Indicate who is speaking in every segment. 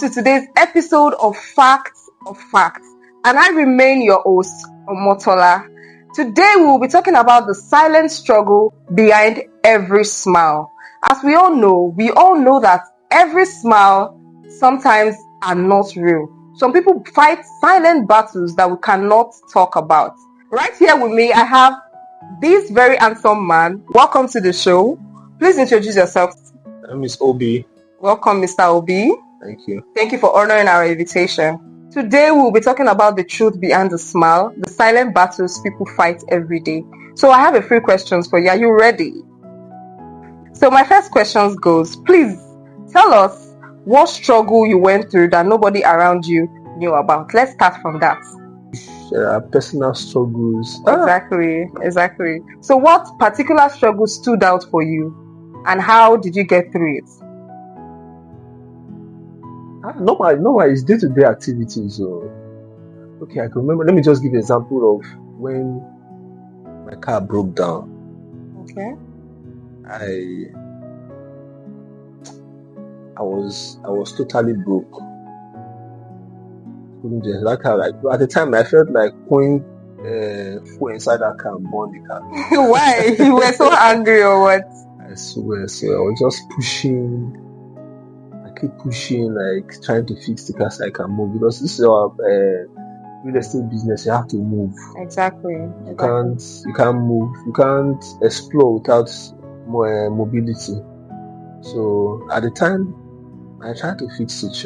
Speaker 1: to today's episode of Facts of Facts, and I remain your host, Omotola. Today we will be talking about the silent struggle behind every smile. As we all know that every smile sometimes are not real. Some people fight silent battles that we cannot talk about. Right here with me, I have this very handsome man. Welcome to the show. Please introduce yourself.
Speaker 2: I'm Miss Obi.
Speaker 1: Welcome, Mr. Obi.
Speaker 2: Thank you.
Speaker 1: Thank you for honoring our invitation. Today we'll be talking about the truth behind the smile, the silent battles people fight every day. So I have a few questions for you. Are you ready? So my first question goes, please tell us what struggle you went through that nobody around you knew about. Let's start from that.
Speaker 2: Personal struggles.
Speaker 1: Exactly. So what particular struggle stood out for you and how did you get through it?
Speaker 2: No, it's day-to-day activities. Okay, I can remember. Let me just give an example of when my car broke down.
Speaker 1: Okay.
Speaker 2: I was totally broke. Couldn't just that car. At the time, I felt like pouring fuel inside that car and burn the car.
Speaker 1: Why? You were so angry or what?
Speaker 2: I swear. So I was just pushing. I keep pushing, like trying to fix the car so I can move, because this is our real estate business. You have to move.
Speaker 1: Exactly.
Speaker 2: You can't move. You can't explore without more mobility. So at the time, I tried to fix it.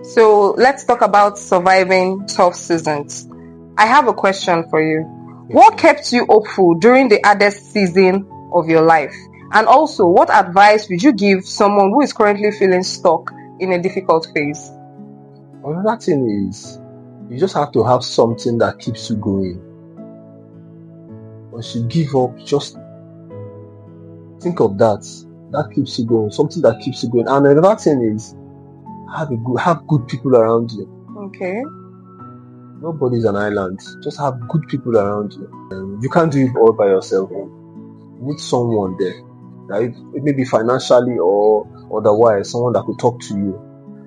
Speaker 1: So let's talk about surviving tough seasons. I have a question for you. What kept you hopeful during the hardest season of your life? And also, what advice would you give someone who is currently feeling stuck in a difficult phase?
Speaker 2: Another thing is, you just have to have something that keeps you going. Once you give up, just think of that. That keeps you going. Something that keeps you going. And another thing is, have good people around you.
Speaker 1: Okay.
Speaker 2: Nobody's an island. Just have good people around you. You can't do it all by yourself. You need someone there. Right? It may be financially or otherwise, someone that could talk to you.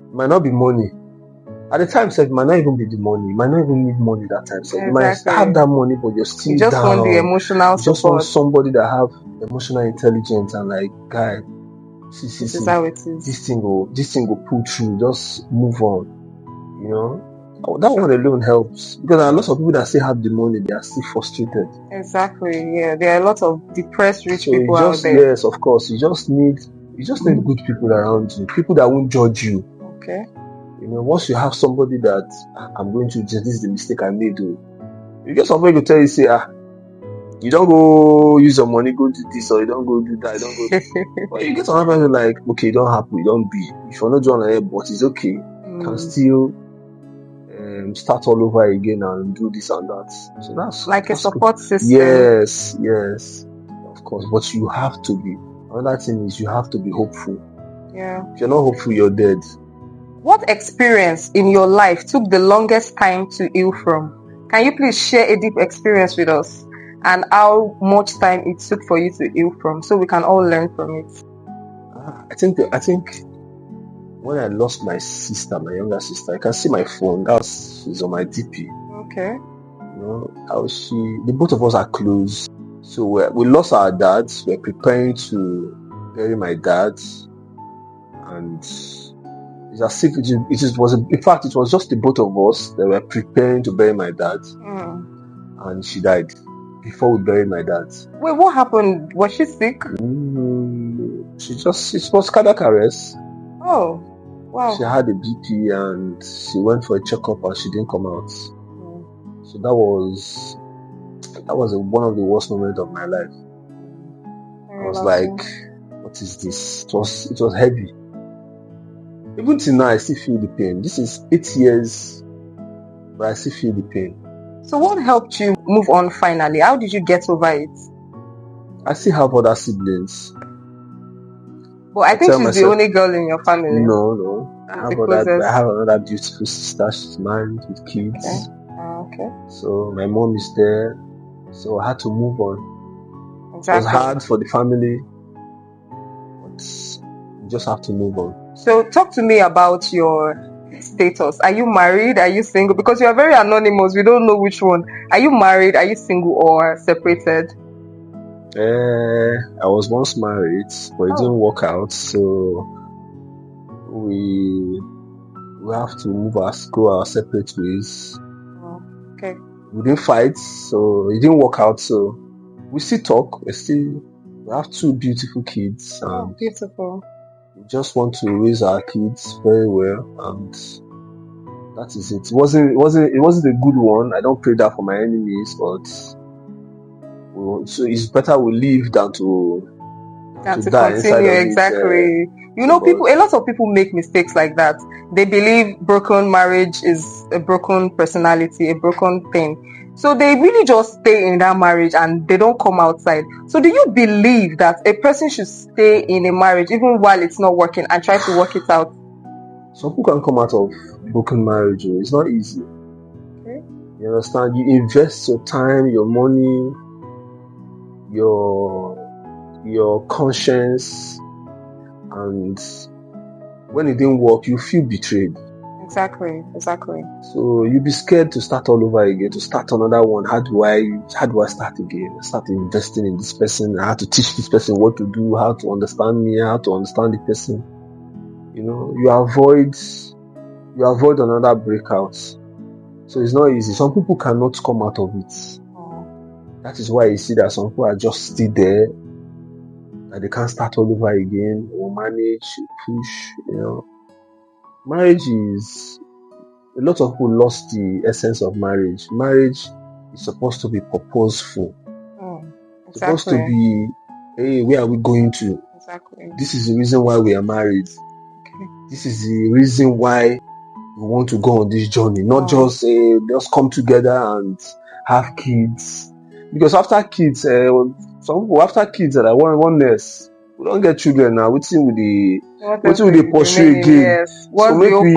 Speaker 2: It might not be money. At the time, it might not even be the money. You might not even need money that time. So you might have that money, but you're still
Speaker 1: down. You just want the emotional support.
Speaker 2: You just want somebody that have emotional intelligence and like, guy,
Speaker 1: this is how it is.
Speaker 2: This thing will pull through. Just move on. You know? That one alone helps, because there are lots of people that still have the money, they are still frustrated.
Speaker 1: Exactly, yeah. There are a lot of depressed rich people out there.
Speaker 2: Yes, of course. You just need good people around you, people that won't judge you.
Speaker 1: Okay.
Speaker 2: You know, once you have somebody that I'm going to just, this is the mistake I made. You get somebody who tell you, say, you don't go use your money, go do this, or you don't go do that, you don't go. Well, you get another person like, okay, you don't have to, you don't be. If you're not doing it, but it's okay. You can still start all over again and do this and that. So that's
Speaker 1: like a support system.
Speaker 2: Yes, of course. But you have to be. Another thing is, you have to be hopeful.
Speaker 1: Yeah.
Speaker 2: If you're not hopeful, you're dead.
Speaker 1: What experience in your life took the longest time to heal from? Can you please share a deep experience with us and how much time it took for you to heal from, so we can all learn from it?
Speaker 2: I think when I lost my sister, my younger sister, I can see my phone. She's on my DP.
Speaker 1: Okay.
Speaker 2: You know, the both of us are close. So we lost our dads. We're preparing to bury my dad, and it's as if it was just the both of us that were preparing to bury my dad, and she died before we buried my dad.
Speaker 1: Wait, what happened? Was she sick?
Speaker 2: It was cardiac arrest.
Speaker 1: Oh, wow.
Speaker 2: She had a BP and she went for a checkup and she didn't come out. So that was one of the worst moments of my life. I was like, what is this? It was heavy. Even till now, I still feel the pain. This is 8 years, but I still feel the pain.
Speaker 1: So what helped you move on finally? How did you get over it?
Speaker 2: I still have other siblings.
Speaker 1: But I think she's the only girl in your family.
Speaker 2: No. I have another beautiful sister. She's married with kids.
Speaker 1: Okay.
Speaker 2: So my mom is there. So I had to move on.
Speaker 1: Exactly.
Speaker 2: It was hard for the family, but you just have to move on.
Speaker 1: So talk to me about your status. Are you married? Are you single? Because you are very anonymous. We don't know which one. Are you married? Are you single or separated?
Speaker 2: I was once married, but it didn't work out, so we have to go our separate ways.
Speaker 1: Oh, okay.
Speaker 2: We didn't fight, so it didn't work out. So we still talk. We have 2 beautiful kids, and
Speaker 1: Oh, beautiful.
Speaker 2: we just want to raise our kids very well, and that is it. It wasn't a good one. I don't pray that for my enemies, but so it's better we live than to die inside
Speaker 1: continue.
Speaker 2: of
Speaker 1: Exactly.
Speaker 2: it.
Speaker 1: A lot of people make mistakes like that. They believe broken marriage is a broken personality, a broken thing. So they really just stay in that marriage and they don't come outside. So do you believe that a person should stay in a marriage even while it's not working and try to work it out?
Speaker 2: Some people can come out of broken marriage. It's not easy.
Speaker 1: Okay.
Speaker 2: You understand? You invest your time, your money, your conscience, and when it didn't work, you feel betrayed.
Speaker 1: Exactly.
Speaker 2: So you'll be scared to start all over again, to start another one. How do I start again? Start investing in this person. I have to teach this person what to do, how to understand me, how to understand the person. You avoid another breakout. So it's not easy. Some people cannot come out of it. That is why you see that some people are just still there, that they can't start all over again or manage, push. Marriage is, a lot of people lost the essence of marriage. Marriage is supposed to be purposeful.
Speaker 1: Exactly.
Speaker 2: It's supposed to be, hey, where are we going to?
Speaker 1: Exactly.
Speaker 2: This is the reason why we are married.
Speaker 1: Okay.
Speaker 2: This is the reason why we want to go on this journey. Not just come together and have kids. Because after kids, some people after kids are like one nurse. We don't get children now. Wetin we dey pursue again?
Speaker 1: Yes.
Speaker 2: So make we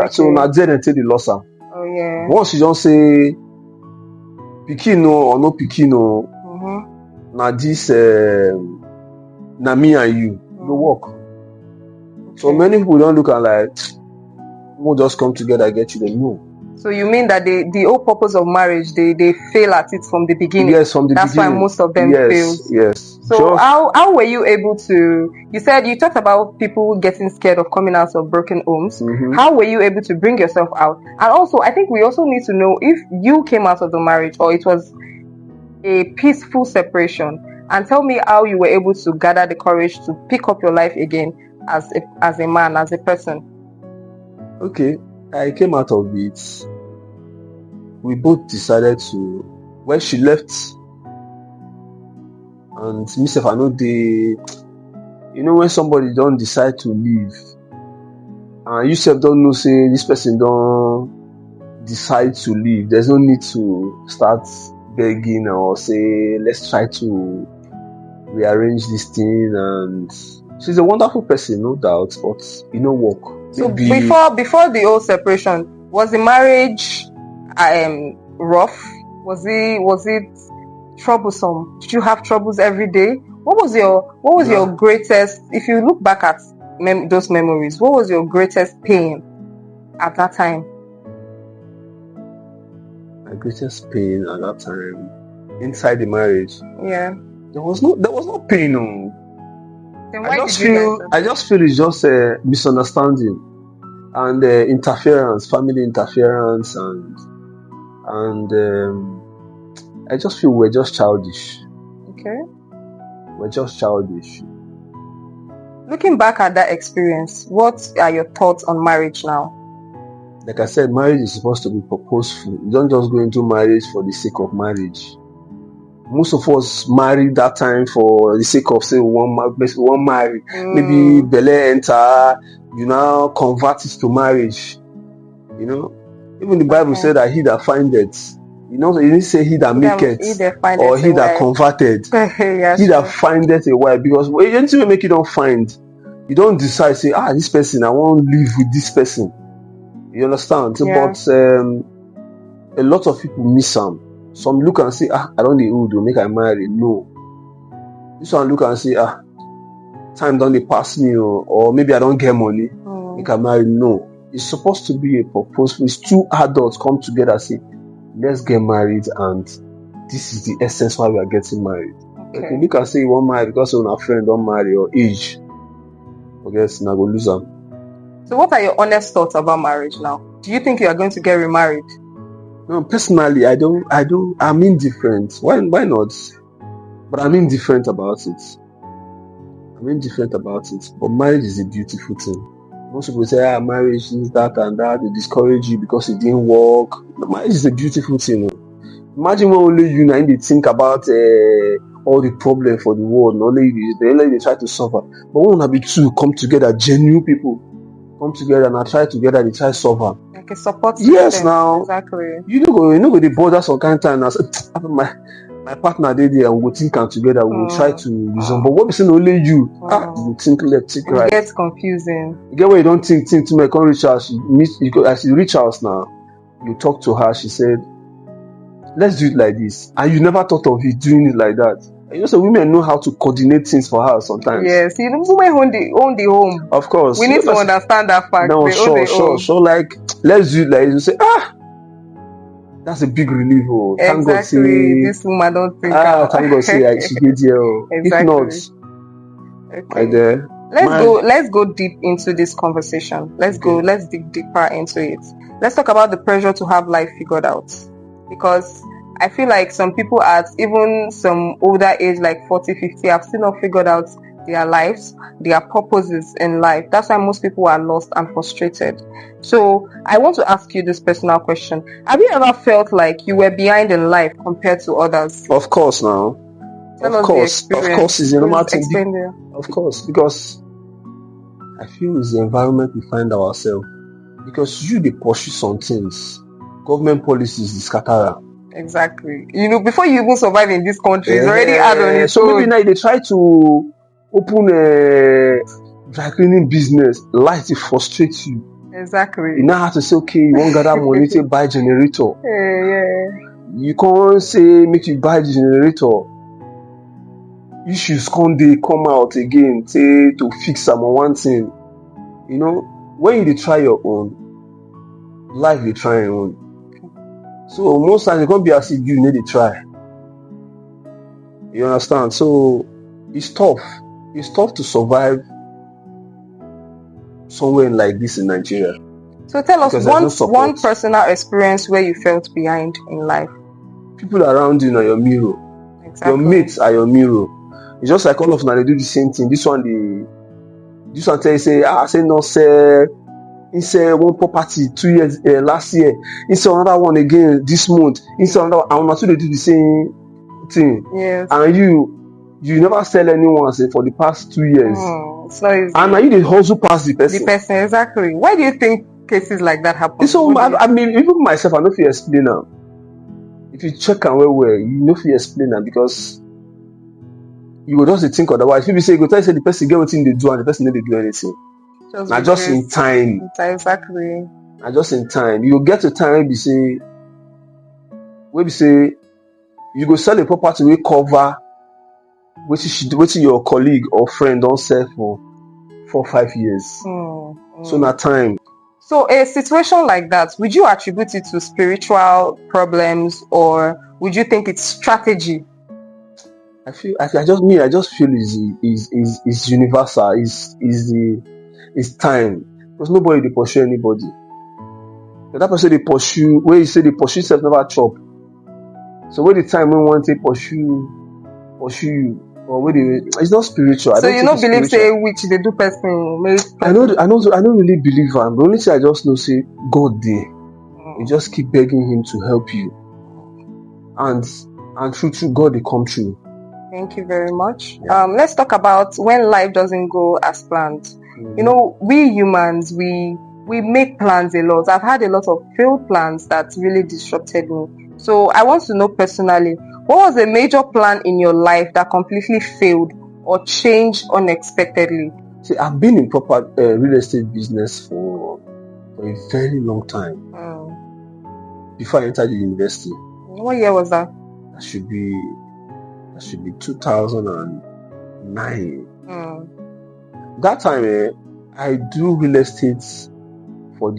Speaker 2: so na there dem take dey loss am.
Speaker 1: Oh yeah.
Speaker 2: Once you don say pikin or no pikin o, na this na me and you go work. Okay. So many people don look at like, we'll just come together, get children. No.
Speaker 1: So you mean that the whole purpose of marriage, they fail at it from the beginning?
Speaker 2: Yes, from the beginning.
Speaker 1: That's why most of them fail.
Speaker 2: Yes.
Speaker 1: So how were you able to? You said you talked about people getting scared of coming out of broken homes. Mm-hmm. How were you able to bring yourself out? And also, I think we also need to know if you came out of the marriage or it was a peaceful separation. And tell me how you were able to gather the courage to pick up your life again as a man, as a person.
Speaker 2: Okay, I came out of it. We both decided to, when she left, and myself, I know when somebody don't decide to leave, and you self don't know, say this person don't decide to leave, there's no need to start begging or say, let's try to rearrange this thing. And she's a wonderful person, no doubt, but it no work.
Speaker 1: So before the whole separation, was the marriage rough? Was it troublesome? Did you have troubles every day? What was your greatest, if you look back at those memories, what was your greatest pain at that time?
Speaker 2: My greatest pain at that time inside the marriage?
Speaker 1: Yeah.
Speaker 2: There was no pain. No.
Speaker 1: Then
Speaker 2: I just feel it's just a misunderstanding and interference, family interference, and I just feel we're just childish.
Speaker 1: Okay.
Speaker 2: We're just childish.
Speaker 1: Looking back at that experience, what are your thoughts on marriage now?
Speaker 2: Like I said, marriage is supposed to be purposeful. You don't just go into marriage for the sake of marriage. Most of us married that time for the sake of, say, one marry. Maybe belle enter, you now convert it to marriage. Even the Bible said that he that findeth, it didn't say he that maketh or he that converted. Yes, he that findeth a wife. Because anything you make, you don't find. You don't decide, say, this person, I want to live with this person. You understand? Yeah. But a lot of people miss them. Some look and say, I don't need to make I marry. No. This one look and say, time don't they pass me, or maybe I don't get money,
Speaker 1: Mm.
Speaker 2: you can marry. No, it's supposed to be a purposeful. It's two adults come together, say, let's get married, and this is the essence why we are getting married. Okay, you can say you want marry because of a friend don't marry or age. I guess now go lose them.
Speaker 1: So what are your honest thoughts about marriage now? Do you think you are going to get remarried?
Speaker 2: No, personally, I'm indifferent. Why not? But I'm indifferent about it. But marriage is a beautiful thing. Most people say, marriage is that and that. They discourage you because it didn't work. No, marriage is a beautiful thing. Imagine when only you and they think about all the problems for the world. And only they try to suffer. But when we be two come together, genuine people come together and try together, they try to solve them.
Speaker 1: Like a support system.
Speaker 2: Yes, now.
Speaker 1: Exactly.
Speaker 2: You know go the bother some kind of time. I said, my partner did there, and we'll think and together, we'll try to resolve. But what we saying only you, you think left, think right.
Speaker 1: It gets confusing.
Speaker 2: You get where you don't think too much. Come reach out. As you reach out now, you talk to her. She said, let's do it like this, and you never thought of it doing it like that. And you know, so women know how to coordinate things for her sometimes.
Speaker 1: Yes, you know, women own the home.
Speaker 2: Of course,
Speaker 1: we need to understand that fact.
Speaker 2: No, sure. Like, let's do it like this. You say, that's a big relief. Oh.
Speaker 1: Exactly.
Speaker 2: Thank God, say,
Speaker 1: this woman don't think.
Speaker 2: Thank God, say she did here.
Speaker 1: Exactly.
Speaker 2: If not, right there.
Speaker 1: Let's go deep into this conversation. Let's dig deeper into it. Let's talk about the pressure to have life figured out, because I feel like some people at even some older age, like 40, 50, have still not figured out their lives, their purposes in life. That's why most people are lost and frustrated. So I want to ask you this personal question. Have you ever felt like you were behind in life compared to others?
Speaker 2: Of course now. Of course, it's a normal thing. Of course, because I feel it's the environment we find ourselves. Because they pursue some things. Government policies, they scatter.
Speaker 1: Exactly. You know, before you even survive in this country, it's already hard on its
Speaker 2: own. So maybe now they try to open a dry cleaning business. Light, it frustrates you.
Speaker 1: Exactly.
Speaker 2: You now have to say, okay, you won't gather money to buy generator.
Speaker 1: Yeah.
Speaker 2: You can't say make you buy the generator. Issues they come out again, say to fix some one thing. You know, when you try your own, life they try your own. So most times it can't be as if you need to try. You understand? So it's tough. It's tough to survive somewhere like this in Nigeria.
Speaker 1: So tell us one personal experience where you felt behind in life.
Speaker 2: People around you are your mirror. Exactly. Your mates are your mirror. It's just like all of them, they do the same thing. This one tell you say, say no, say. He said one property 2 years last year. He said another one again this month. He said another one. And they do the same thing.
Speaker 1: Yes.
Speaker 2: And you never sell anyone say for the past 2 years.
Speaker 1: So easy.
Speaker 2: And now you did hustle past the person.
Speaker 1: The person, exactly. Why do you think cases like that happen?
Speaker 2: So I mean, even myself, I know if you explain now. If you check and where you know if you explain that, because you would just think otherwise. People say you go tell you say the person get what thing they do and the person didn't do anything. Just in time.
Speaker 1: Exactly.
Speaker 2: Just in time. You get to time where we say you go sell a property we cover which your colleague or friend don't sell for 4 or 5 years. So na time.
Speaker 1: So a situation like that, would you attribute it to spiritual problems, or would you think it's strategy?
Speaker 2: I just feel is universal. Is time, because nobody they pursue anybody. That person they pursue, where you say they pursue self never chop. So when the time when one take pursue you, or when they, it's not spiritual.
Speaker 1: So you don't believe say which they do person.
Speaker 2: I don't really believe him. The only thing I just know say God there. You just keep begging him to help you, and through God they come true.
Speaker 1: Thank you very much. Let's talk about when life doesn't go as planned. You know, we humans, we make plans a lot. I've had a lot of failed plans that really disrupted me. So I want to know personally, what was a major plan in your life that completely failed or changed unexpectedly?
Speaker 2: See, I've been in proper real estate business for a very long time. Before I entered the university.
Speaker 1: What year was that?
Speaker 2: That should be 2009. that time, I do real estate for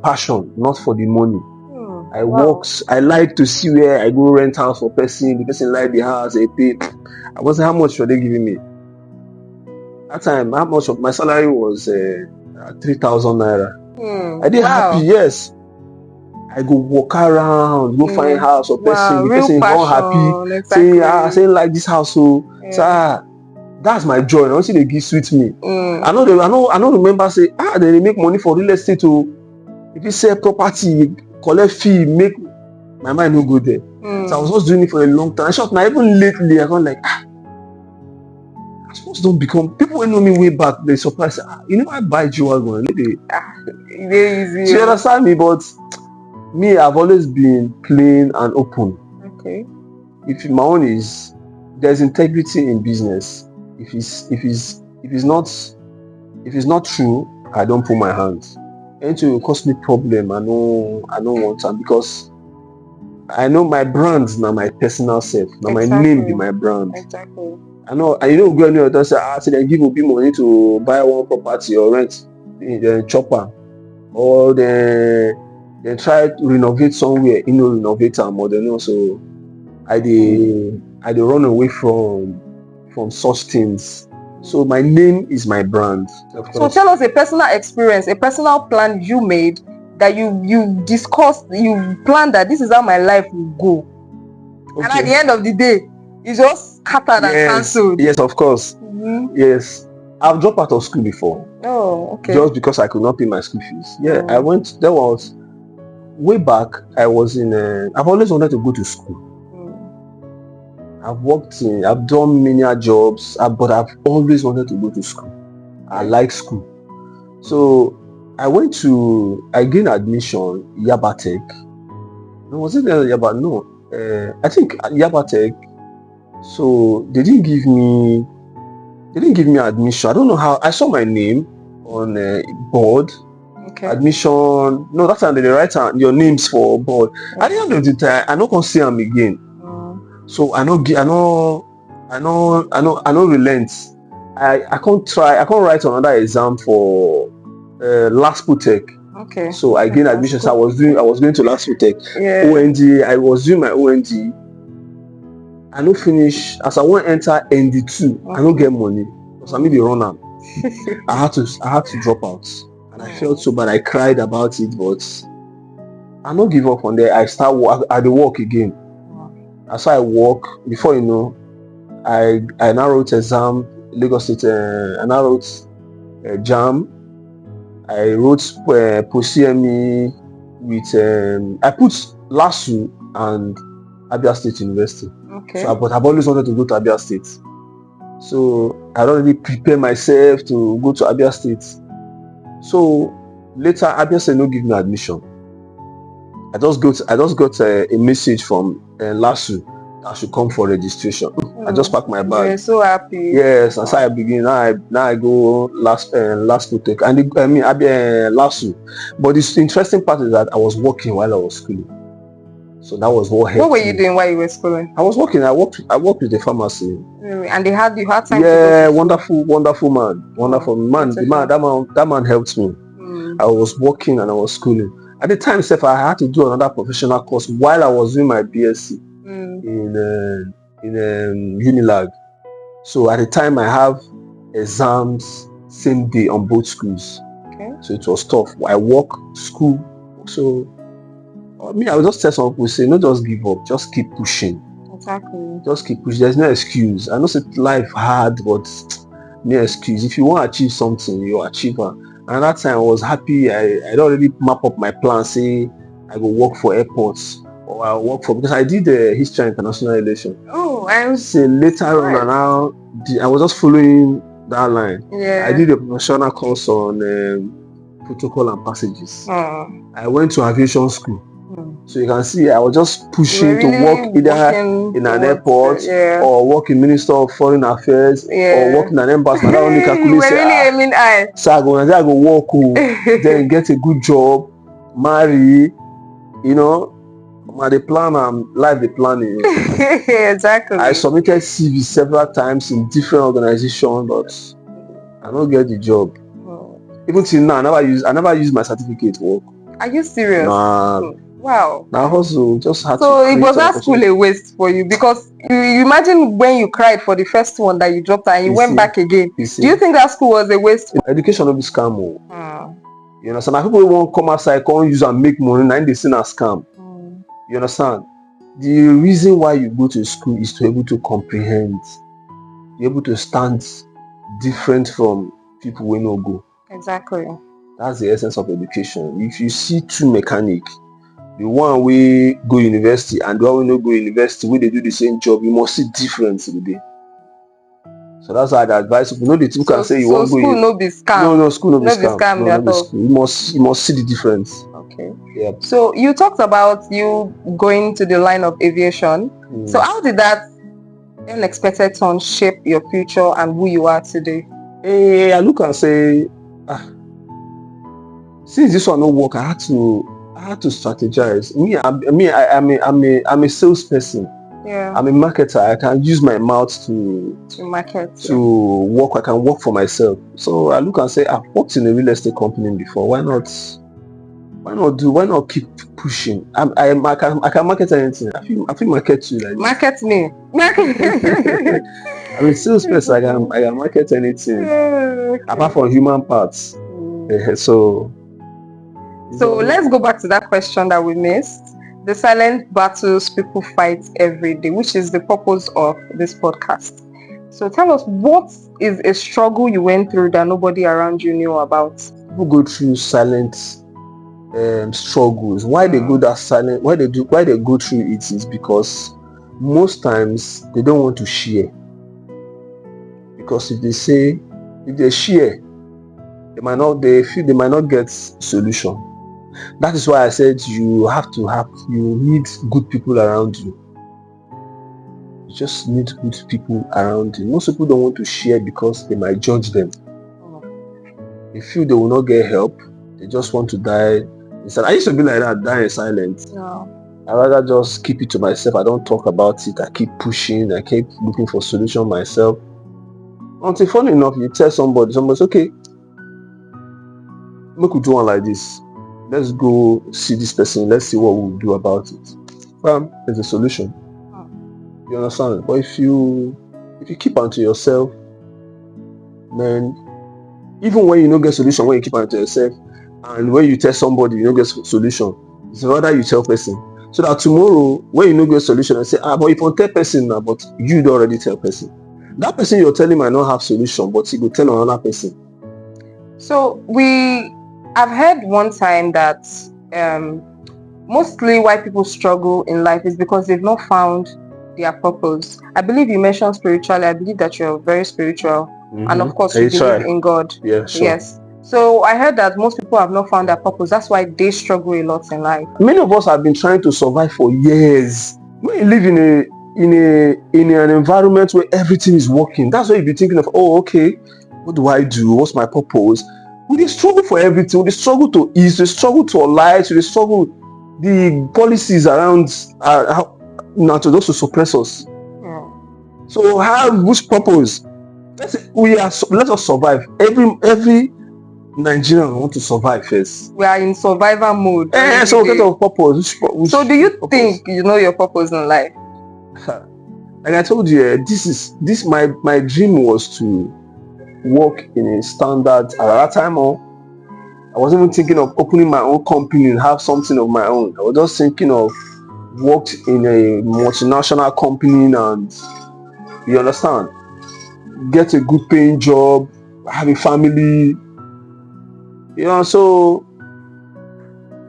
Speaker 2: passion, not for the money. I work. I like to see where I go rent house for person. The person like the house, they pay. I was like, how much were they giving me? That time, how much of my salary was 3,000 naira. I did happy, yes. I go walk around, go find house or person. The person not happy, exactly. Saying like this house, so that's my joy. I don't see they give sweet me. I know remember say they make money for real estate too. If you sell property, collect fee, make my mind no go there. So I was just doing it for a long time. Short now, even lately, I got like I suppose don't become people who know me way back, they surprised, you know I buy G-Wagon. They you understand me, but me, I've always been plain and open.
Speaker 1: Okay.
Speaker 2: If my own is there's integrity in business. If it's not true, I don't put my hands. Anything will cause me problem, I don't want them, because I know my brand now, my personal self. Now my name be my brand.
Speaker 1: Exactly.
Speaker 2: I know, and you know, go anywhere and say, they give me money to buy one property or rent the chopper, or they try to renovate somewhere, renovate them, or then also I run away from such things. So my name is my brand.
Speaker 1: So tell us a personal experience, a personal plan you made that you discussed, you planned that this is how my life will go. Okay. And at the end of the day, it's just scattered and cancelled.
Speaker 2: Yes, of course. Mm-hmm. Yes. I've dropped out of school before.
Speaker 1: Oh, okay.
Speaker 2: Just because I could not pay my school fees. Yeah, I went, there was, way back, I was I've always wanted to go to school. I've done many jobs, but I've always wanted to go to school. I like school. So I gained admission, Yaba Tech. No, was it Yaba? No. I think Yaba Tech. So they didn't give me admission. I don't know how. I saw my name on board. Okay. Admission. No, that's how they write your names for board. Okay. At the end of the time, I not gonna see them again. So I know relent. I can't write another exam for LASPO Tech.
Speaker 1: Okay.
Speaker 2: So I gained admission. So I was going to LASPO Tech. Yeah. OND. I was doing my OND. I no finish. As I want to enter ND2, okay. I don't get money because I need to run out. I had to drop out, and I felt so bad. I cried about it, but I don't give up on there. I had to work again. As I work, before you know, I now wrote exam, Lagos State, I now wrote JAM. I wrote post-CME with, I put LASU and Abia State University.
Speaker 1: Okay.
Speaker 2: So, but I've always wanted to go to Abia State. So I already prepared myself to go to Abia State. So later, Abia State no give me admission. I just got a message from LASU that I should come for registration. I just packed my bag.
Speaker 1: You're so happy.
Speaker 2: Yes, that's how I begin. Now I go LASU Tech, and LASU. But the interesting part is that I was working while I was schooling. So that was what helped.
Speaker 1: What were you doing while you were schooling?
Speaker 2: I was working. I worked with the pharmacy.
Speaker 1: And you had time.
Speaker 2: Yeah, wonderful man. Wonderful man. That man helped me. I was working and I was schooling. At the time, I had to do another professional course while I was doing my BSc in Unilag. So at the time, I have exams same day on both schools.
Speaker 1: Okay.
Speaker 2: So it was tough. I work, school. So I will just tell some people, say, no, just give up. Just keep pushing.
Speaker 1: Exactly.
Speaker 2: Just keep pushing. There's no excuse. I know it's life hard, but no excuse. If you want to achieve something, you achieve it. And that time I was happy. I'd already map up my plan. Say I go work for airports, or I work for, because I did history and international relations.
Speaker 1: Oh, I was.
Speaker 2: Say later on, and now I was just following that line.
Speaker 1: Yeah.
Speaker 2: I did a professional course on protocol and passages. I went to aviation school. So you can see I was just pushing to work either in an airport or work in Minister of Foreign Affairs or work in an embassy. I only calculate. So I go work, then get a good job, marry, the plan life the planning.
Speaker 1: Exactly.
Speaker 2: I submitted CV several times in different organizations, but I don't get the job.
Speaker 1: Oh.
Speaker 2: Even till now, I never use my certificate to work.
Speaker 1: Are you serious?
Speaker 2: Nah,
Speaker 1: Wow.
Speaker 2: now hustle just had
Speaker 1: So
Speaker 2: to
Speaker 1: it
Speaker 2: create
Speaker 1: was
Speaker 2: an
Speaker 1: that school
Speaker 2: opportunity.
Speaker 1: a waste for you? Because you imagine when you cried for the first one that you dropped and you
Speaker 2: You
Speaker 1: went
Speaker 2: see,
Speaker 1: back again.
Speaker 2: you
Speaker 1: Do
Speaker 2: see,
Speaker 1: you think that school was a waste?
Speaker 2: education will be scam. Oh.
Speaker 1: Hmm.
Speaker 2: You understand? Now people won't come outside, can't use and make money. Now they see a scam.
Speaker 1: Hmm.
Speaker 2: You understand? The reason why you go to school is to be able to comprehend, be able to stand different from people who no go.
Speaker 1: Exactly.
Speaker 2: That's the essence of education. If you see two mechanic, the one we go university and the one we no go university, where they do the same job, you must see difference in the day. So that's why I advise people. No, the two can say you
Speaker 1: So
Speaker 2: won't go.
Speaker 1: school no be scam.
Speaker 2: No, school no be
Speaker 1: No be
Speaker 2: scam.
Speaker 1: scam
Speaker 2: No,
Speaker 1: at
Speaker 2: no be
Speaker 1: all.
Speaker 2: school. You must see the difference.
Speaker 1: Okay.
Speaker 2: Yeah.
Speaker 1: So you talked about you going to the line of aviation. So how did that unexpected turn shape your future and who you are today?
Speaker 2: I look and say, since this one no work, I had to strategize. I'm a salesperson.
Speaker 1: Yeah.
Speaker 2: I'm a marketer. I can use my mouth to
Speaker 1: market.
Speaker 2: To work. I can work for myself. So I look and say, I've worked in a real estate company before. Why not keep pushing? I can market anything. I feel market you like
Speaker 1: Market me.
Speaker 2: I'm a salesperson. I can market anything.
Speaker 1: Okay.
Speaker 2: Apart from human parts. So
Speaker 1: let's go back to that question that we missed. The silent battles people fight every day, which is the purpose of this podcast. So tell us, what is a struggle you went through that nobody around you knew about?
Speaker 2: People go through silent struggles. Why they go that silent? Why they go through it is because most times they don't want to share. Because if they share, they might not get solution. That is why I said you need good people around you. You just need good people around you. Most people don't want to share because they might judge them. They feel they will not get help. They just want to die. I used to be like that, die in silence.
Speaker 1: No.
Speaker 2: I rather just keep it to myself. I don't talk about it. I keep pushing. I keep looking for solution myself. Until funny enough, you tell somebody's okay, make we do one like this. Let's go see this person. Let's see what we'll do about it. There's a solution. You understand? But if you keep onto yourself, man, even when you don't get solution, when you keep onto yourself, and when you tell somebody you don't get solution, it's rather you tell person. So that tomorrow, when you don't get solution, I say, but you can tell person now, but you don't already tell person. That person you're telling might not have solution, but he will tell another person.
Speaker 1: So I've heard one time that mostly why people struggle in life is because they've not found their purpose. I believe you mentioned spiritually. I believe that you're very spiritual. And of course you believe in God.
Speaker 2: Yeah, sure.
Speaker 1: Yes. So I heard that most people have not found their purpose. That's why they struggle a lot in life.
Speaker 2: Many of us have been trying to survive for years. When you live in an environment where everything is working, that's why you'll be thinking of, okay, what do I do? What's my purpose? We struggle for everything. We struggle to eat. We struggle to light. We struggle the policies around to those to suppress us.
Speaker 1: Yeah.
Speaker 2: So which purpose? Let us survive. Every Nigerian want to survive first.
Speaker 1: We are in survival mode.
Speaker 2: So what kind of purpose?
Speaker 1: So do you think you know your purpose in life?
Speaker 2: Like I told you, my dream was to work in a standard at that time. I wasn't even thinking of opening my own company and have something of my own. I was just thinking of worked in a multinational company and you understand, get a good paying job, have a family. So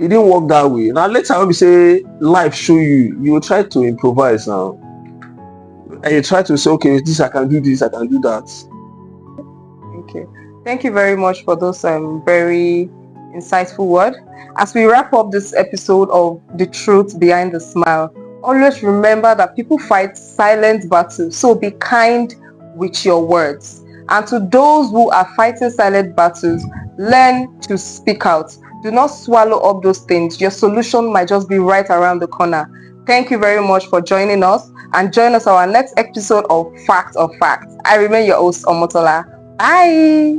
Speaker 2: it didn't work that way. Now later when we say life show you will try to improvise now. And you try to say, okay, this I can do this, I can do that.
Speaker 1: Okay. Thank you very much for those very insightful words. As we wrap up this episode of The Truth Behind the Smile, always remember that people fight silent battles. So be kind with your words. And to those who are fighting silent battles, learn to speak out. Do not swallow up those things. Your solution might just be right around the corner. Thank you very much for joining us, and join us on our next episode of Fact of Facts. I remain your host, Omotola. Bye.